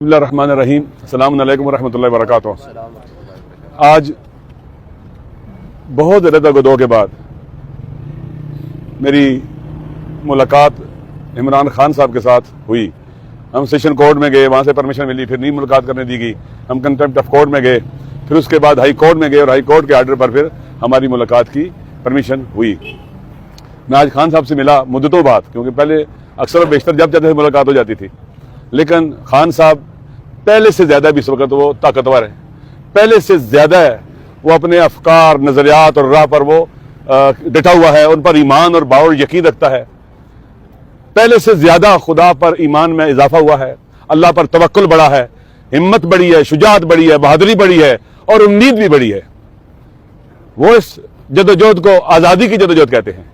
بسم اللہ الرحمن الرحیم۔ السلام علیکم ورحمۃ اللہ وبرکاتہ۔ آج بہت رد و بدو کے بعد میری ملاقات عمران خان صاحب کے ساتھ ہوئی۔ ہم سیشن کورٹ میں گئے، وہاں سے پرمیشن ملی، پھر نہیں ملاقات کرنے دی گئی۔ ہم کنٹمپٹ آف کورٹ میں گئے، پھر اس کے بعد ہائی کورٹ میں گئے اور ہائی کورٹ کے آرڈر پر پھر ہماری ملاقات کی پرمیشن ہوئی۔ میں آج خان صاحب سے ملا مدتوں بعد، کیونکہ پہلے اکثر و بیشتر جب جاتے تھے ملاقات ہو جاتی تھی، لیکن خان صاحب پہلے سے زیادہ بھی اس وقت وہ طاقتور ہے، پہلے سے زیادہ ہے، وہ اپنے افکار، نظریات اور راہ پر وہ ڈٹا ہوا ہے، ان پر ایمان اور باور یقین رکھتا ہے، پہلے سے زیادہ خدا پر ایمان میں اضافہ ہوا ہے، اللہ پر توکل بڑا ہے، ہمت بڑی ہے، شجاعت بڑی ہے، بہادری بڑی ہے اور امید بھی بڑی ہے۔ وہ اس جدوجہد کو آزادی کی جدوجہد کہتے ہیں،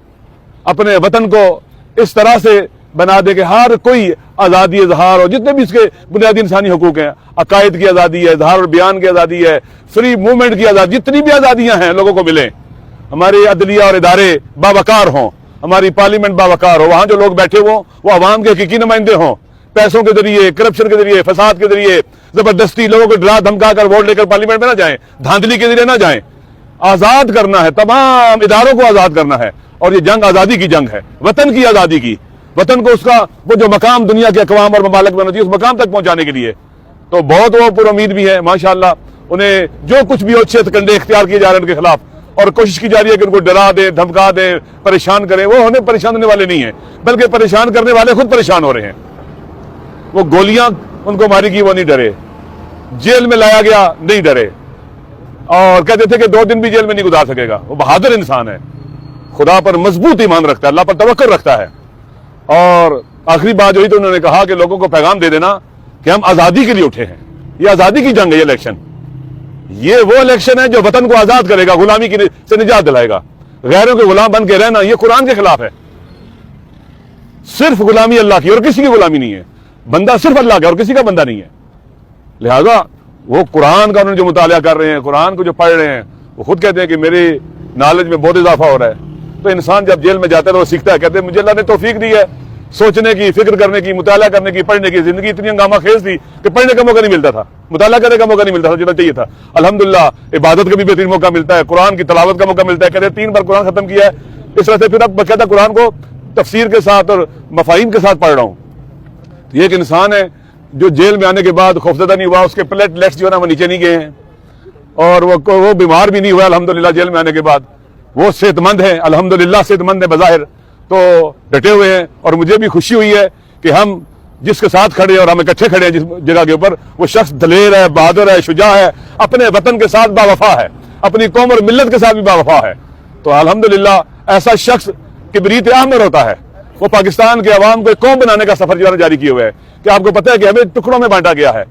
اپنے وطن کو اس طرح سے بنا دے کہ ہر کوئی آزادی اظہار اور جتنے بھی اس کے بنیادی انسانی حقوق ہیں، عقائد کی آزادی ہے، اظہار اور بیان کی آزادی ہے، فری موومنٹ کی آزادی، جتنی بھی آزادیاں ہیں لوگوں کو ملیں، ہمارے عدلیہ اور ادارے باوقار ہوں، ہماری پارلیمنٹ باوقار ہو، وہاں جو لوگ بیٹھے ہوں وہ عوام کے حقیقی نمائندے ہوں، پیسوں کے ذریعے، کرپشن کے ذریعے، فساد کے ذریعے زبردستی لوگوں کو ڈرا دھمکا کر ووٹ لے کر پارلیمنٹ میں نہ جائیں، دھاندلی کے ذریعے نہ جائیں۔ آزاد کرنا ہے، تمام اداروں کو آزاد کرنا ہے، اور یہ جنگ آزادی کی جنگ ہے، وطن کی آزادی کی، وطن کو اس کا وہ جو مقام دنیا کے اقوام اور ممالک میں ہوتی ہے اس مقام تک پہنچانے کے لیے۔ تو بہت وہ پر امید بھی ہے ماشاءاللہ، انہیں جو کچھ بھی اچھے کنڈے اختیار کیے جا رہے ہیں ان کے خلاف، اور کوشش کی جا رہی ہے کہ ان کو ڈرا دیں، دھمکا دیں، پریشان کریں۔ وہ انہیں پریشان ہونے والے نہیں ہیں، بلکہ پریشان کرنے والے خود پریشان ہو رہے ہیں۔ وہ گولیاں ان کو ماری گئی، وہ نہیں ڈرے، جیل میں لایا گیا نہیں ڈرے، اور کہتے تھے کہ 2 دن بھی جیل میں نہیں گزار سکے گا۔ وہ بہادر انسان ہے، خدا پر مضبوط ایمان رکھتا ہے، اللہ پر توکل رکھتا ہے۔ اور آخری بات جو ہوئی تو انہوں نے کہا کہ لوگوں کو پیغام دے دینا کہ ہم آزادی کے لیے اٹھے ہیں، یہ آزادی کی جنگ ہے، یہ الیکشن، یہ وہ الیکشن ہے جو وطن کو آزاد کرے گا، غلامی سے نجات دلائے گا۔ غیروں کے غلام بن کے رہنا یہ قرآن کے خلاف ہے۔ صرف غلامی اللہ کی اور کسی کی غلامی نہیں ہے، بندہ صرف اللہ کا اور کسی کا بندہ نہیں ہے۔ لہذا وہ قرآن کا انہوں نے جو مطالعہ کر رہے ہیں، قرآن کو جو پڑھ رہے ہیں، وہ خود کہتے ہیں کہ میری نالج میں بہت اضافہ ہو رہا ہے۔ تو انسان جب جیل میں جاتا ہے تو وہ سیکھتا ہے، کہتے ہیں مجھے اللہ نے توفیق دی ہے سوچنے کی، فکر کرنے کی، مطالعہ کرنے کی، پڑھنے کی۔ زندگی اتنی ہنگامہ خیز تھی کہ پڑھنے کا موقع نہیں ملتا تھا، مطالعہ کرنے کا موقع نہیں ملتا تھا جتنا چاہیے تھا۔ الحمدللہ عبادت کا بھی بہترین موقع ملتا ہے، قرآن کی تلاوت کا موقع ملتا ہے۔ کہتے ہیں 3 بار قرآن ختم کیا ہے، اس طرح سے پھر اب باقاعدہ قرآن کو تفسیر کے ساتھ اور مفاہیم کے ساتھ پڑھ رہا ہوں۔ یہ ایک انسان ہے جو جیل میں آنے کے بعد خوفزدہ نہیں ہوا، اس کے پلیٹلیٹس جو ہے نا وہ نیچے نہیں گئے ہیں، اور وہ بیمار بھی نہیں ہوا الحمدللہ جیل میں آنے کے بعد۔ وہ صحت مند ہیں، الحمدللہ صحت مند ہیں بظاہر، تو ڈٹے ہوئے ہیں۔ اور مجھے بھی خوشی ہوئی ہے کہ ہم جس کے ساتھ کھڑے ہیں اور ہم اکٹھے کھڑے ہیں جس جگہ کے اوپر، وہ شخص دلیر ہے، بہادر ہے، شجاع ہے، اپنے وطن کے ساتھ باوفا ہے، اپنی قوم اور ملت کے ساتھ بھی باوفا ہے۔ تو الحمدللہ ایسا شخص کبریت احمر ہوتا ہے۔ وہ پاکستان کے عوام کو ایک قوم بنانے کا سفر جو ہے جاری کیے ہوئے ہے، کہ آپ کو پتہ ہے کہ ہمیں ٹکڑوں میں بانٹا گیا ہے،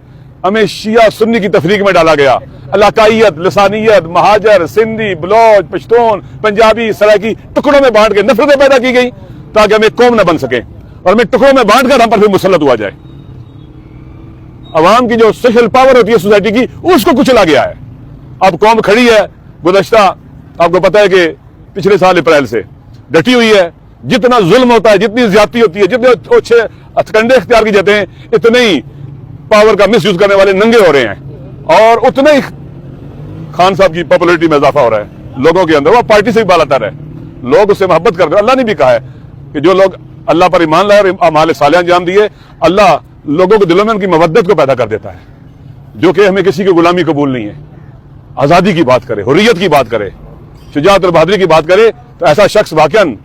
ہمیں شیعہ سنی کی تفریق میں ڈالا گیا، علاقائیت، لسانیت، مہاجر، سندھی، بلوچ، پشتون، پنجابی، سرائکی ٹکڑوں میں بانٹ کے نفرتیں پیدا کی گئی تاکہ ہم ایک قوم نہ بن سکیں، اور ہمیں ٹکڑوں میں بانٹ کر ہم پر پھر مسلط ہوا جائے۔ عوام کی جو سوشل پاور ہوتی ہے سوسائٹی کی، اس کو کچلا گیا ہے۔ اب قوم کھڑی ہے، گزشتہ آپ کو پتہ ہے کہ پچھلے سال اپریل سے ڈٹی ہوئی ہے۔ جتنا ظلم ہوتا ہے، جتنی زیادتی ہوتی ہے، جتنے اچھے ہتھکنڈے اختیار کی جاتے ہیں، اتنے ہی پاور کا مس یوز کرنے والے ننگے ہو رہے ہیں، اور اتنے ہی خان صاحب کی پاپولرٹی میں اضافہ ہو رہا ہے لوگوں کے اندر۔ وہ پارٹی سے بھی بالا تر ہے، لوگ اس سے محبت کرتے ہیں۔ اللہ نے بھی کہا ہے کہ جو لوگ اللہ پر ایمان لائے اور اعمال صالحہ انجام دیے، اللہ لوگوں کے دلوں میں ان کی مودت کو پیدا کر دیتا ہے، جو کہ ہمیں کسی کی غلامی قبول نہیں ہے۔ آزادی کی بات کرے، حریت کی بات کرے، شجاعت اور بہادری کی بات کرے، تو ایسا شخص واقعاً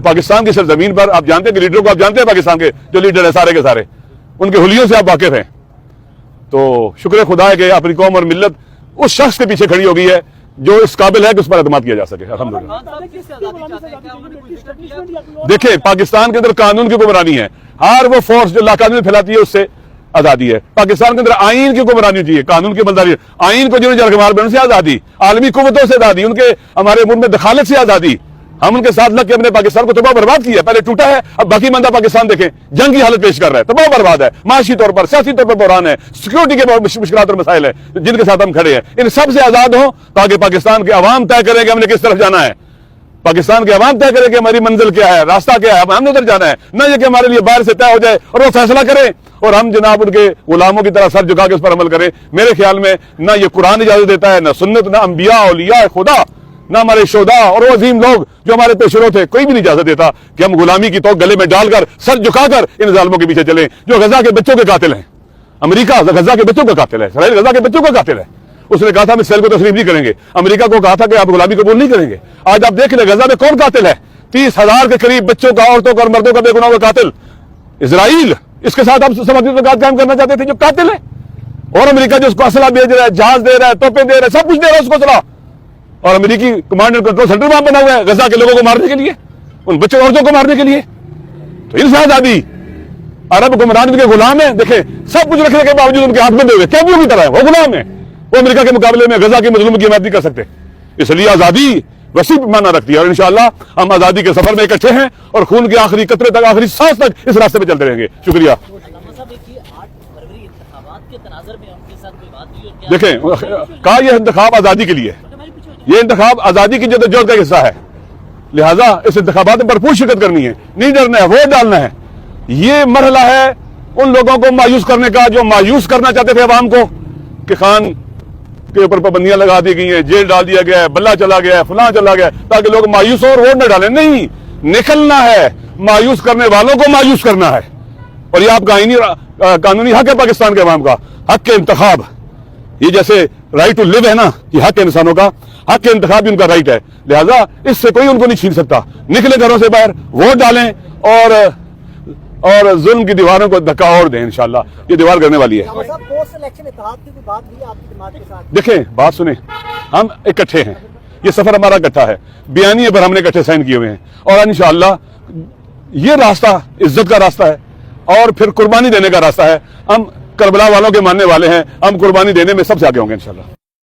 پاکستان کی سرزمین پر، آپ جانتے ہیں کہ لیڈروں کو آپ جانتے ہیں، پاکستان کے جو لیڈر ہیں سارے کے سارے، ان کے حلیوں سے آپ واقف ہیں۔ تو شکر خدا ہے کہ اپنی قوم اور ملت اس شخص کے پیچھے کھڑی ہو گئی ہے جو اس قابل ہے کہ اس پر اعتماد کیا جا سکے، الحمدللہ۔ دیکھیں پاکستان کے اندر قانون کی حکمرانی ہے، ہر وہ فورس جو لاقانونی پھیلاتی ہے اس سے آزادی ہے۔ پاکستان کے اندر آئین کی حکمرانی ہوتی ہے، قانون کی بلداری، آئین کو جنہوں نے مار بن سے آزادی، عالمی قوتوں سے آزادی، ان کے ہمارے ملک میں دخالت سے آزادی۔ ہم ان کے ساتھ لگ کے اپنے پاکستان کو تباہ برباد کیا، پہلے ٹوٹا ہے، اب باقی مندہ پاکستان دیکھیں جنگ کی حالت پیش کر رہا ہے، تباہ برباد ہے، معاشی طور پر، سیاسی طور پر بحران ہے، سیکورٹی کے مشکلات اور مسائل ہیں جن کے ساتھ ہم کھڑے ہیں۔ ان سب سے آزاد ہوں تاکہ پاکستان کے عوام طے کریں کہ ہم نے کس طرف جانا ہے، پاکستان کے عوام طے کریں کہ ہماری منزل کیا ہے، راستہ کیا ہے، ہم نے ادھر جانا ہے، نہ یہ کہ ہمارے لیے باہر سے طے ہو جائے اور وہ فیصلہ کریں اور ہم جناب ان کے غلاموں کی طرح سر جھکا کے اس پر عمل کریں. میرے خیال میں نہ یہ قرآن اجازت دیتا ہے، نہ سنت، نہ انبیاء اولیاء خدا، نہ ہمارے شہداء اور وہ عظیم لوگ جو ہمارے پیشرو تھے، کوئی بھی نہیں اجازت دیتا کہ ہم غلامی کی توق گلے میں ڈال کر سر جھکا کر ان ظالموں کے پیچھے چلیں جو غزہ کے بچوں کے قاتل ہیں. امریکہ غزہ کے بچوں کا قاتل ہے، اسرائیل غزہ کے بچوں کا قاتل ہے. اس نے کہا تھا ہم اسرائیل کو تسلیم نہیں کریں گے، امریکہ کو کہا تھا کہ آپ غلامی قبول نہیں کریں گے. آج آپ دیکھ لیں غزہ میں کون قاتل ہے؟ 30,000 کے قریب بچوں کا، عورتوں کا اور مردوں کا بے گناہوں کا قاتل اسرائیل. اس کے ساتھ آپ سمجھتے تعلقات قائم کرنا چاہتے تھے جو قاتل ہے. اور امریکہ جو اس کو اسلحہ بھیج رہا ہے، جہاز دے رہا ہے، توپیں دے رہا ہے، سب کچھ دے رہا ہے اس کو اسلحہ. اور امریکی کمانڈ اینڈ کنٹرول سینٹر وہاں بنا ہوا ہے غزہ کے لوگوں کو مارنے کے لیے، ان بچوں عورتوں کو مارنے کے لیے. تو ان سے آزادی عرب حکمران کے غلام ہیں. دیکھیں سب کچھ رکھنے کے باوجود ان کے ہاتھ بندے ہوئے کیدیوں کی طرح ہیں، وہ غلام ہیں. وہ امریکہ کے مقابلے میں غزہ کے مظلوم کی حمایت نہیں کر سکتے. اس لیے آزادی وسیع معنی رکھتی ہے اور انشاءاللہ ہم آزادی کے سفر میں اکٹھے ہیں اور خون کے آخری قطرے تک، آخری سانس تک اس راستے پہ چلتے رہیں گے. شکریہ. دیکھیں کہا یہ انتخاب آزادی کے لیے، یہ انتخاب آزادی کی جدوجہد کا حصہ ہے، لہٰذا اس انتخابات میں بھرپور شرکت کرنی ہے، نہیں ڈرنا ہے، ووٹ ڈالنا ہے. یہ مرحلہ ہے ان لوگوں کو مایوس کرنے کا جو مایوس کرنا چاہتے تھے عوام کو کہ خان کے اوپر پابندیاں لگا دی گئی ہیں، جیل ڈال دیا گیا ہے، بلہ چلا گیا ہے، فلاں چلا گیا ہے، تاکہ لوگ مایوس ہو اور ووٹ نہ ڈالیں. نہیں، نکلنا ہے، مایوس کرنے والوں کو مایوس کرنا ہے. اور یہ آپ کا قانونی حق ہے پاکستان کے عوام کا، حق کے انتخاب. یہ جیسے رائٹ ٹو لیو ہے نا، یہ حق ہے انسانوں کا، حق کے انتخاب بھی ان کا رائٹ ہے. لہذا اس سے کوئی ان کو نہیں چھین سکتا. نکلے گھروں سے باہر، ووٹ ڈالیں اور ظلم کی دیواروں کو دھکا اور دیں. انشاءاللہ یہ دیوار گرنے والی ہے. دیکھیں بات سنیں، ہم اکٹھے ہیں، یہ سفر ہمارا اکٹھا ہے، بیانیے پر ہم نے اکٹھے سائن کیے ہوئے ہیں اور انشاءاللہ یہ راستہ عزت کا راستہ ہے اور پھر قربانی دینے کا راستہ ہے. ہم کربلا والوں کے ماننے والے ہیں، ہم قربانی دینے میں سب سے آگے ہوں گے انشاءاللہ.